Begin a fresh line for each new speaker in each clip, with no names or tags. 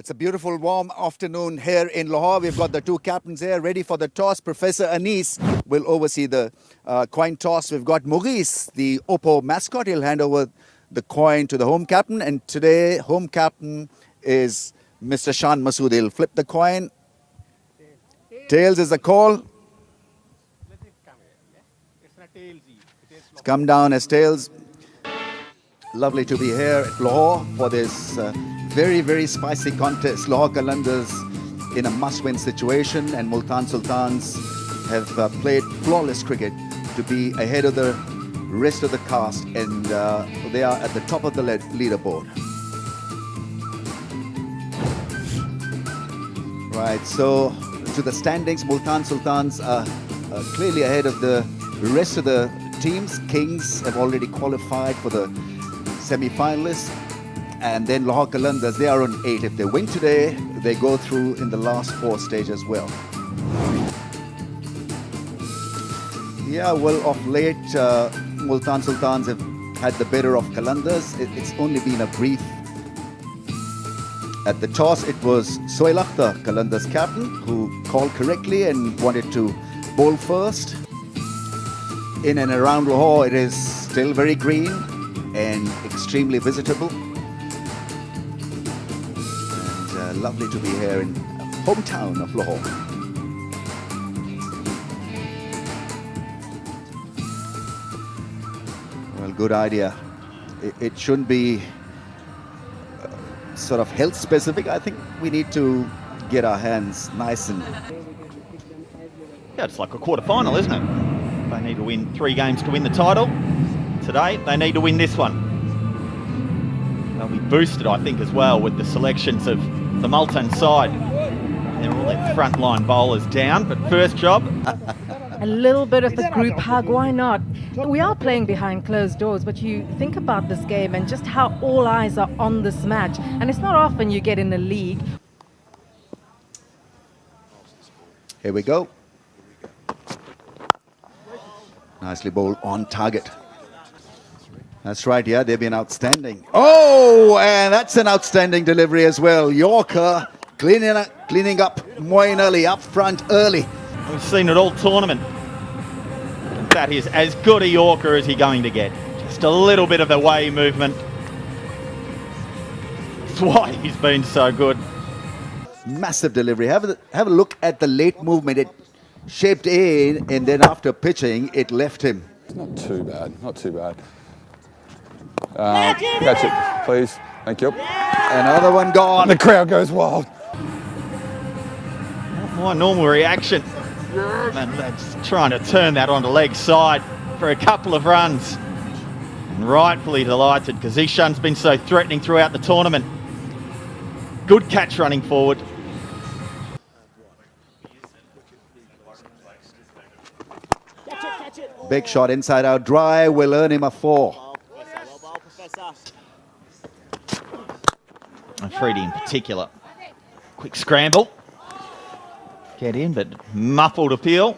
It's a beautiful warm afternoon here in Lahore. We've got the two captains here ready for the toss. Professor Anis will oversee the coin toss. We've got Mughis, the Oppo mascot. He'll hand over the coin to the home captain. And today, home captain is Mr. Shan Masood. He'll flip the coin. Tails is the call. It's come down as tails. Lovely to be here at Lahore for this very, very spicy contest. Lahore Qalandars in a must-win situation, and Multan Sultans have played flawless cricket to be ahead of the rest of the cast, and they are at the top of the leaderboard. Right, so to the standings, Multan Sultans are clearly ahead of the rest of the teams. Kings have already qualified for the semi-finalists, and then Lahore Qalandars, they are on 8. If they win today, they go through in the last 4 stage as well. Yeah, well, of late, Multan Sultans have had the better of Qalandars. It's only been a brief. At the toss, it was Sohail Akhtar, Qalandars captain, who called correctly and wanted to bowl first. In and around Lahore, it is still very green and extremely visitable. And lovely to be here in hometown of Lahore. Well, good idea. It shouldn't be sort of health specific. I think we need to get our hands nice and...
Yeah, it's like a quarter-final, isn't it? They need to win 3 games to win the title. Today, they need to win this one. They'll be boosted, I think, as well with the selections of the Multan side. They're all their frontline bowlers down, but first job...
A little bit of the group hug, why not? We are playing behind closed doors, but you think about this game and just how all eyes are on this match. And it's not often you get in a league.
Here we go. Nicely bowled on target. That's right, yeah, they've been outstanding. Oh, and that's an outstanding delivery as well. Yorker cleaning up Moeen Ali up front early.
We've seen it all tournament. That is as good a Yorker as he's going to get. Just a little bit of away movement. That's why he's been so good.
Massive delivery. Have a look at the late movement. It shaped in, and then after pitching, it left him.
Not too bad, not too bad. Catch it, please. Thank you.
Another one gone.
The crowd goes wild.
My normal reaction. And that's trying to turn that onto leg side for a couple of runs. And rightfully delighted because Ishan's been so threatening throughout the tournament. Good catch running forward.
Big shot inside out dry will earn him a 4.
And Freddie in particular. Quick scramble. Get in, but muffled appeal.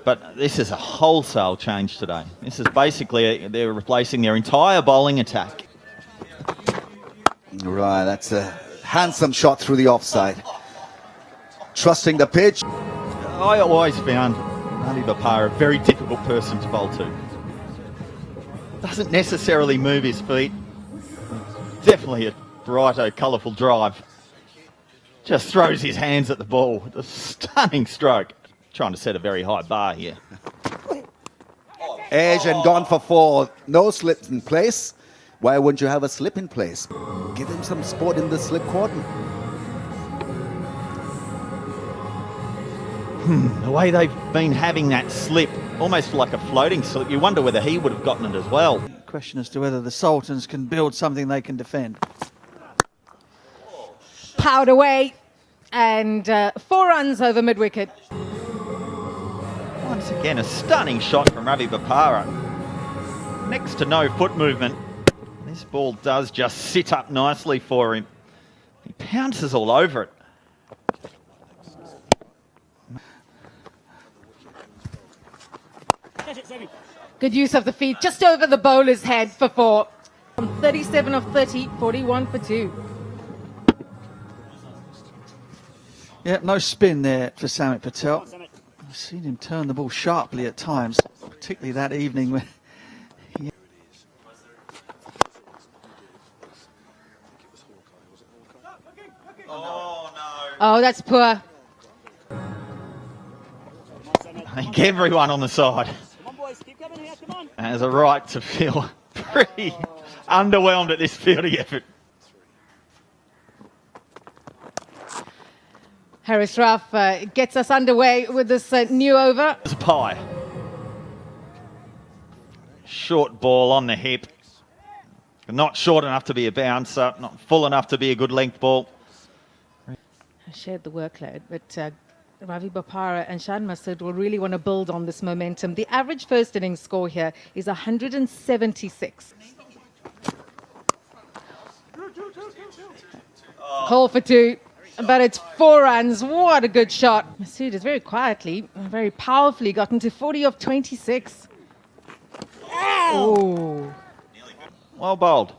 But this is a wholesale change today. This is basically, they're replacing their entire bowling attack.
Right, that's a handsome shot through the offside. Trusting the pitch.
I always found MB1 a very difficult person to bowl to. Doesn't necessarily move his feet. Definitely a brighto, colourful drive. Just throws his hands at the ball with a stunning stroke. Trying to set a very high bar here.
Edge and gone for 4. No slips in place. Why wouldn't you have a slip in place? Give him some sport in the slip cordon.
The way they've been having that slip, almost like a floating slip, you wonder whether he would have gotten it as well.
Question as to whether the Sultans can build something they can defend.
Powered away, and 4 runs over mid-wicket.
Once again, a stunning shot from Ravi Bapara. Next to no foot movement. This ball does just sit up nicely for him. He pounces all over it.
Good use of the feet, just over the bowler's head for 4. From 37 of 30, 41 for 2.
Yeah, no spin there for Samit Patel. I've seen him turn the ball sharply at times, particularly that evening when
Oh, that's poor.
I think everyone on the side has a right to feel pretty underwhelmed at this fielding effort.
Harris Ruff gets us underway with this new over.
It's a pie. Short ball on the hip. Not short enough to be a bouncer, not full enough to be a good length ball.
Shared the workload, but Ravi Bopara and Shan Masood will really want to build on this momentum. The average first innings score here is 176. Call for two, but it's 4 runs. What a good shot. Masood has very quietly, very powerfully gotten to 40 of 26. Oh.
Well bowled.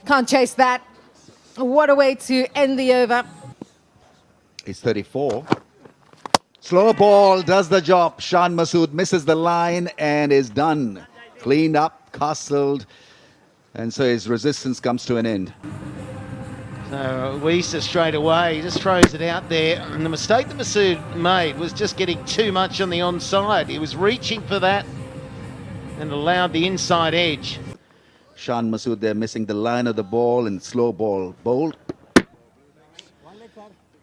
Can't chase that. What a way to end the over.
He's 34. Slow ball does the job. Shan Masood misses the line and is done. Cleaned up, castled, and so his resistance comes to an end.
So Weeser straight away just throws it out there, and the mistake that Masood made was just getting too much on the onside. He was reaching for that and allowed the inside edge.
Shan Masood there missing the line of the ball and slow ball bowled.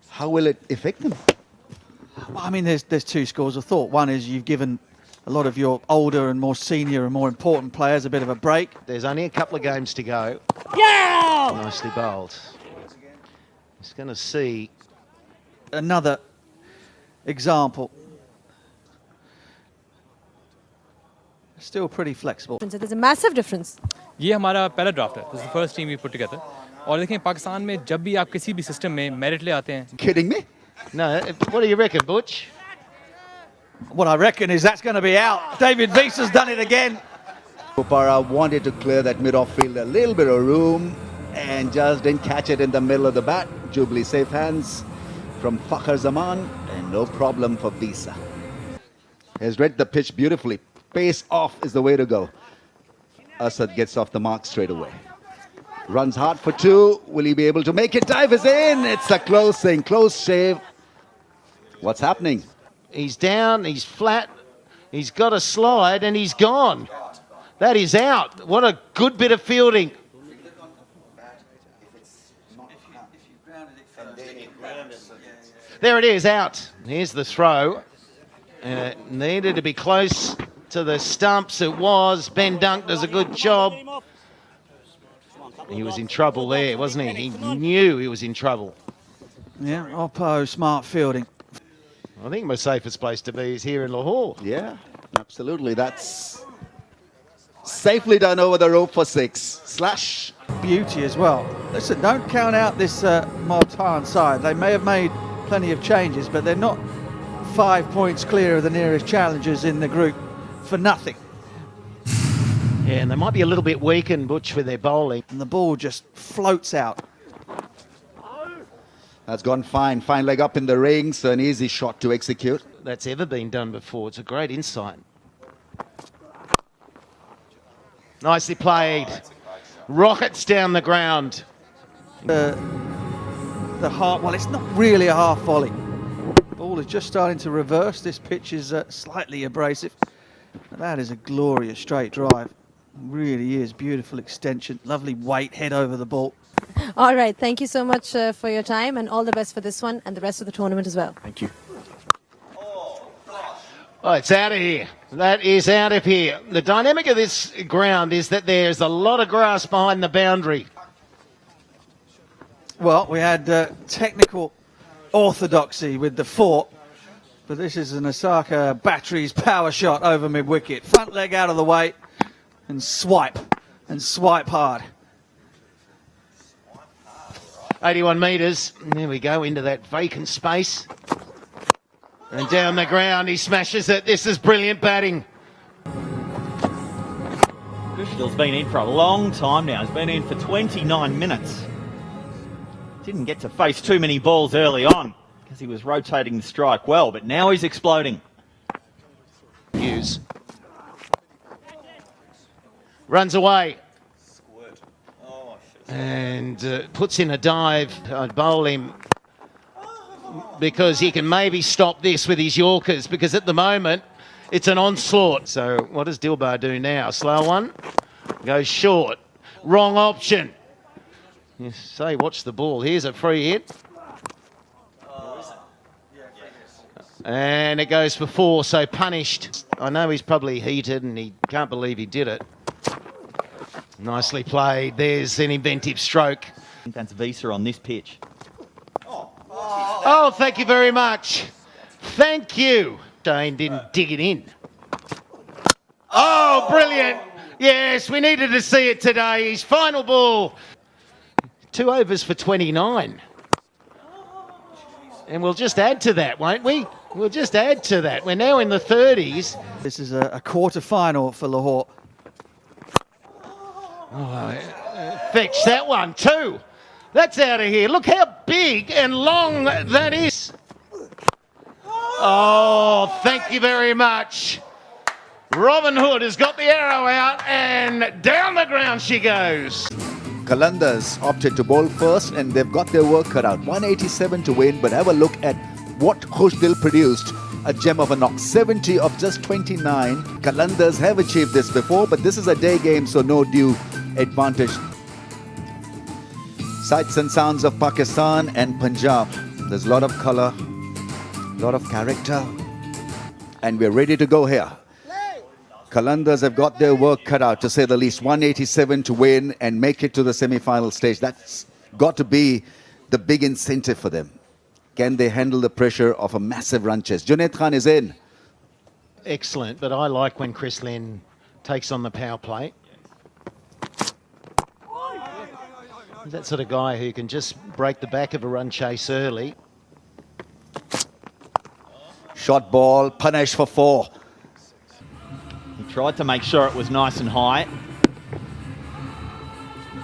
How will it affect them?
Well, I mean, there's two schools of thought. One is you've given a lot of your older and more senior and more important players a bit of a break.
There's only a couple of games to go. Yeah! Nicely bowled. He's going to see
Another example. Still pretty flexible.
There's a massive difference.
ये हमारा पहला draft है. This is the first team we put together. और देखें पाकिस्तान में जब भी आप किसी भी सिस्टम में मेरिट ले आते हैं.
Kidding me?
No, what do you reckon, Butch?
What I reckon is that's going to be out. David Wieser's done it again.
Bopara wanted to clear that mid-off field, a little bit of room, and just didn't catch it in the middle of the bat. Jubilee safe hands from Fakhar Zaman, and no problem for Wieser. Has read the pitch beautifully. Pace off is the way to go. Asad gets off the mark straight away. Runs hard for 2. Will he be able to make it? Dive is in. It's a close thing. Close shave. What's happening?
He's down, he's flat, he's got a slide, and he's gone. That is out. What a good bit of fielding. There it is, out. Here's the throw. Needed to be close to the stumps. It was. Ben Dunk does a good job. He was in trouble there, wasn't he? He knew he was in trouble.
Yeah, Oppo, smart fielding.
I think my safest place to be is here in Lahore.
Yeah, absolutely. That's safely done over the rope for 6. Slash.
Beauty as well. Listen, don't count out this Multan side. They may have made plenty of changes, but they're not 5 points clear of the nearest challengers in the group for nothing.
Yeah, and they might be a little bit weakened, Butch, with their bowling.
And the ball just floats out.
That's gone fine. Fine leg up in the ring, so an easy shot to execute.
That's ever been done before. It's a great insight. Nicely played. Rockets down the ground.
The half, well, it's not really a half volley. Ball is just starting to reverse. This pitch is slightly abrasive. But that is a glorious straight drive. Really is. Beautiful extension. Lovely weight, head over the ball.
All right. Thank you so much for your time, and all the best for this one and the rest of the tournament as well.
Thank you.
Oh, it's out of here. That is out of here. The dynamic of this ground is that there's a lot of grass behind the boundary.
Well, we had technical orthodoxy with the 4, but this is an Osaka Batteries power shot over mid-wicket. Front leg out of the way and swipe hard.
81 metres. There we go, into that vacant space. And down the ground, he smashes it. This is brilliant batting.
Gushill's been in for a long time now. He's been in for 29 minutes. Didn't get to face too many balls early on because he was rotating the strike well, but now he's exploding.
Hughes runs away and puts in a dive. I'd bowl him because he can maybe stop this with his Yorkers, because at the moment it's an onslaught. So what does Dilbar do now? Slow one, goes short, wrong option. You say watch the ball. Here's a free hit. And it goes for 4, so punished. I know he's probably heated and he can't believe he did it. Nicely played. There's an inventive stroke.
I think that's Visa on this pitch.
Oh, thank you very much. Thank you. Dane didn't dig it in. Oh, brilliant. Yes, we needed to see it today. His final ball. 2 overs for 29. And we'll just add to that, won't we? We'll just add to that. We're now in the 30s.
This is a quarter-final for Lahore.
Fetch that one too. That's out of here. Look how big and long that is. Oh, thank you very much. Robin Hood has got the arrow out and down the ground she goes.
Qalandars opted to bowl first and they've got their work cut out. 187 to win, but have a look at what Khushdil produced. A gem of a knock, 70 of just 29. Qalandars have achieved this before, but this is a day game, so no due advantage. Sights and sounds of Pakistan and Punjab. There's a lot of colour, a lot of character, and we're ready to go here. Qalandars have got their work cut out, to say the least. 187 to win and make it to the semi-final stage. That's got to be the big incentive for them. Can they handle the pressure of a massive run chase? Junaid Khan is in.
Excellent, but I like when Chris Lynn takes on the power play. He's that sort of guy who can just break the back of a run chase early.
Shot ball, punish for 4.
He tried to make sure it was nice and high.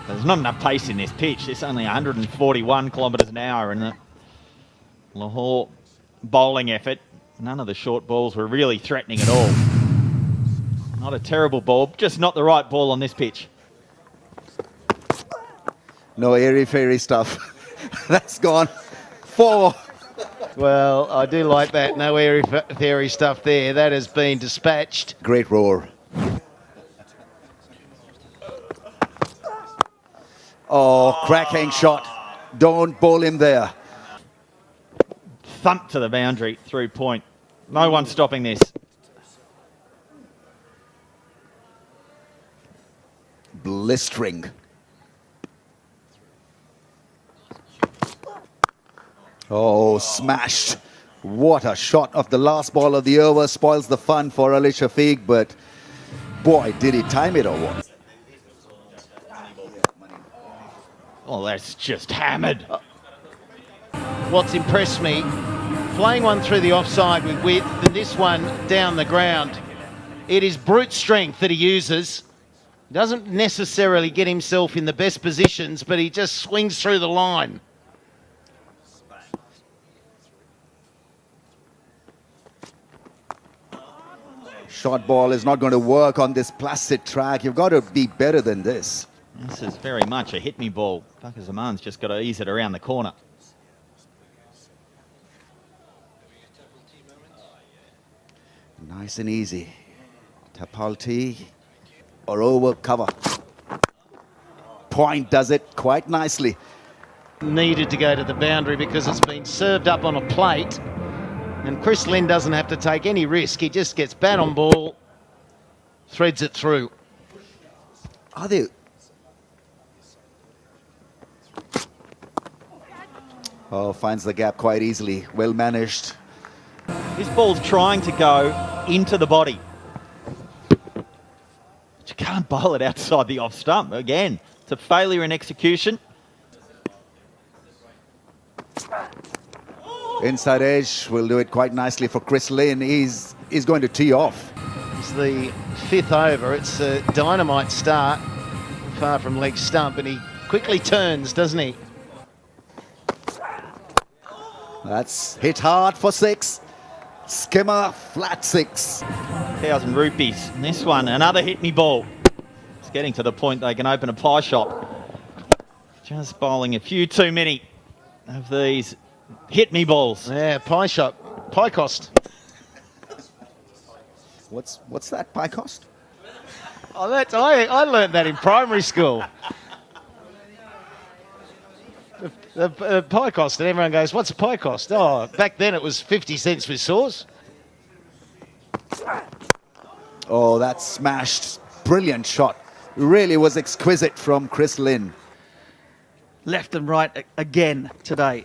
There's not enough pace in this pitch. It's only 141 kilometres an hour in the Lahore bowling effort. None of the short balls were really threatening at all. Not a terrible ball, just not the right ball on this pitch.
No airy-fairy stuff. That's gone. 4.
Well, I do like that. No airy-fairy stuff there. That has been dispatched.
Great roar. Oh, cracking shot. Don't bowl him there.
Thump to the boundary, through point. No one stopping this.
Blistering. Oh, smashed. What a shot of the last ball of the over. Spoils the fun for Ali Shafiq, but boy, did he time it or what?
Oh, that's just hammered.
What's impressed me, playing one through the offside with width and this one down the ground, it is brute strength that he uses. He doesn't necessarily get himself in the best positions, but he just swings through the line.
Short ball is not going to work on this placid track. You've got to be better than this.
This is very much a hit-me ball. Bakr Zaman's just got to ease it around the corner.
Nice and easy. Tapalti or over cover. Point does it quite nicely.
Needed to go to the boundary because it's been served up on a plate. And Chris Lynn doesn't have to take any risk. He just gets bat on ball, threads it through.
Are they? Oh, finds the gap quite easily. Well managed.
This ball's trying to go into the body. But you can't bowl it outside the off stump. Again, it's a failure in execution.
Inside edge will do it quite nicely for Chris Lynn. He's going to tee off.
It's the 5th over. It's a dynamite start, far from leg stump, and he quickly turns, doesn't he?
That's hit hard for 6. Skimmer, flat 6.
1,000 rupees. And this one, another hit me ball. It's getting to the point they can open a pie shop. Just bowling a few too many of these hit me balls.
Yeah, pie shop. Pie cost.
What's that pie cost?
Oh, I learned that in primary school. The pie cost, and everyone goes, what's a pie cost? Oh, back then it was 50 cents with sauce.
Oh, that smashed. Brilliant shot. Really was exquisite from Chris Lynn.
Left and right again today.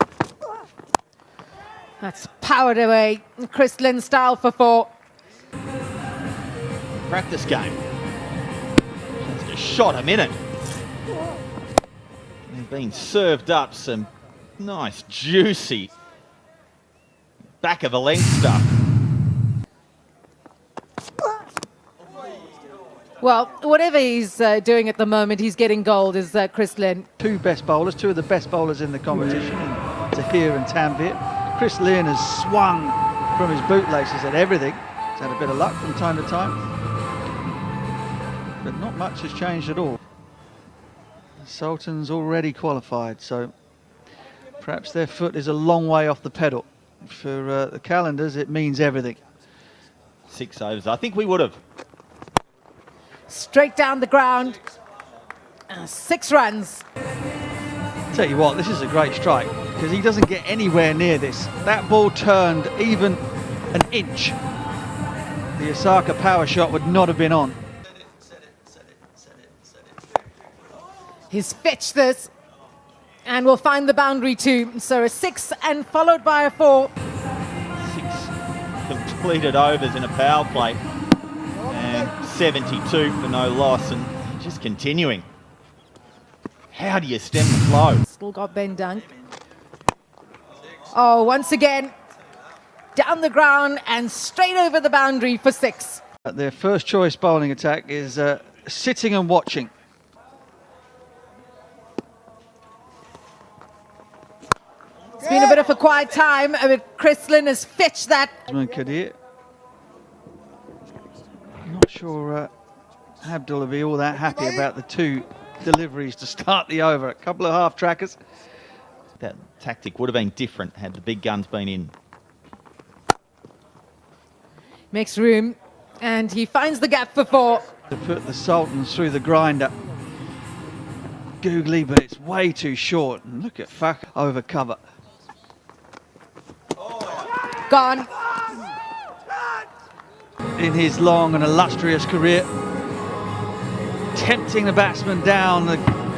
That's powered away. Chris Lynn style for 4.
Practice game. Just a shot a minute. They've been served up some nice, juicy back of the length stuff.
Well, whatever he's doing at the moment, he's getting gold, is Chris Lynn.
Two of the best bowlers in the competition, Tahir and Tanvir. Chris Lynn has swung from his bootlaces at everything. He's had a bit of luck from time to time. But not much has changed at all. The Sultans already qualified, so perhaps their foot is a long way off the pedal. For the Qalandars, it means everything.
6 overs. I think we would have.
Straight down the ground. 6 runs.
Tell you what, this is a great strike because he doesn't get anywhere near this. That ball turned even an inch. The Osaka power shot would not have been on.
He's fetched this and will find the boundary too. So a 6 and followed by a 4.
6 completed overs in a power play. And 72 for no loss, and just continuing. How do you stem the flow?
Still got Ben Dunk. Oh, once again, down the ground and straight over the boundary for 6.
Their first choice bowling attack is sitting and watching.
It's been a bit of a quiet time, but Chris Lynn has fetched that.
Kadir. Not sure Abdul will be all that happy about the 2 deliveries to start the over. A couple of half trackers.
That tactic would have been different had the big guns been in.
Makes room, and he finds the gap for 4.
To put the Sultans through the grinder. Googly, but it's way too short. And look at Fuck over cover.
Gone.
In his long and illustrious career, tempting the batsman down the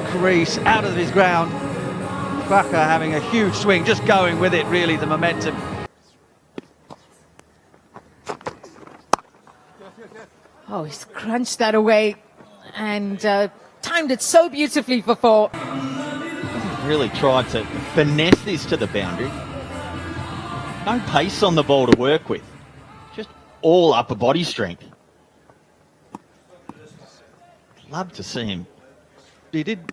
crease, out of his ground. Fucker having a huge swing, just going with it, really, the momentum.
Oh, he's crunched that away and timed it so beautifully for 4.
Really tried to finesse this to the boundary. No pace on the ball to work with. Just all upper body strength. Love to see him.
He did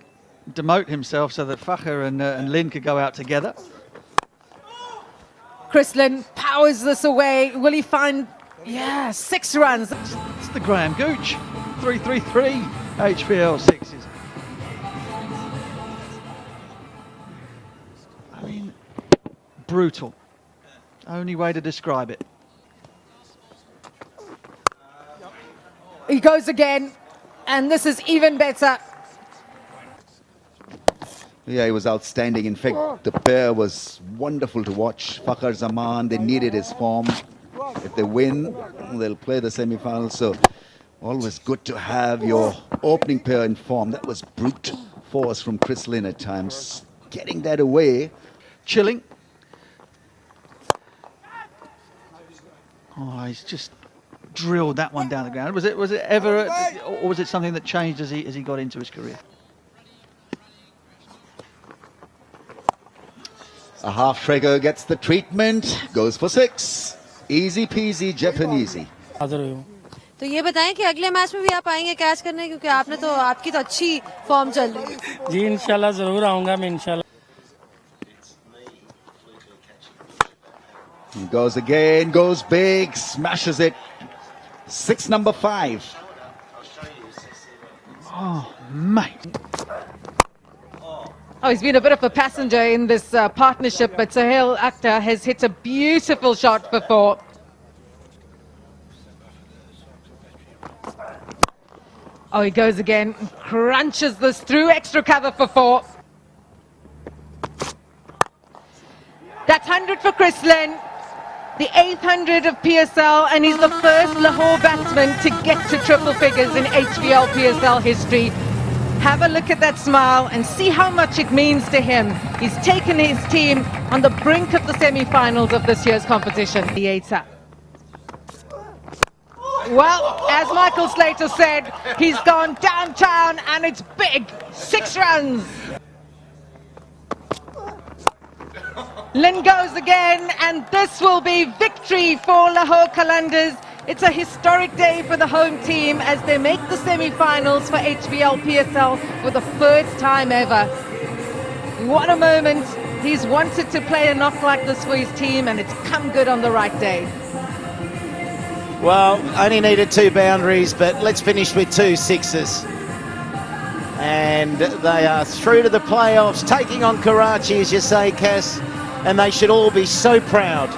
demote himself so that Fakhr and Lynn could go out together.
Chris Lynn powers this away. Will he find, 6 runs?
It's the Graham Gooch. 333 HBL 6s. I mean, brutal. Only way to describe it.
He goes again, and this is even better.
Yeah, he was outstanding. In fact, the pair was wonderful to watch. Fakhr Zaman, they needed his form. If they win, they'll play the semi-final. So always good to have your opening pair in form. That was brute force from Chris Lynn at times. Getting that away.
Chilling. Oh, he's just drilled that one down the ground. Was it ever, or was it something that changed as he got into his career?
A half trigger gets the treatment, goes for 6. Easy peasy Japanesey.
तो ये बताएं कि अगले match में भी आप आएंगे catch करने, क्योंकि आपकी तो अच्छी फॉर्म चल रही है।
जी इंशाल्लाह जरूर आऊंगा मैं इंशाल्लाह।
Goes again, goes big, smashes it. 6 number 5.
Oh, mate.
Oh, he's been a bit of a passenger in this partnership, but Sohail Akhtar has hit a beautiful shot for 4. Oh, he goes again, crunches this through extra cover for 4. That's 100 for Chris Lynn, the 800 of PSL, and he's the first Lahore batsman to get to triple figures in HBL PSL history. Have a look at that smile and see how much it means to him. He's taken his team on the brink of the semi-finals of this year's competition. Theatre. Well, as Michael Slater said, he's gone downtown and it's big. 6 runs. Lynn goes again, and this will be victory for Lahore Qalandars. It's a historic day for the home team as they make the semi-finals for HBL PSL for the first time ever. What a moment. He's wanted to play a knock like this for his team, and it's come good on the right day.
Well, only needed 2 boundaries, but let's finish with 2 sixes. And they are through to the playoffs, taking on Karachi, as you say, Cass, and they should all be so proud.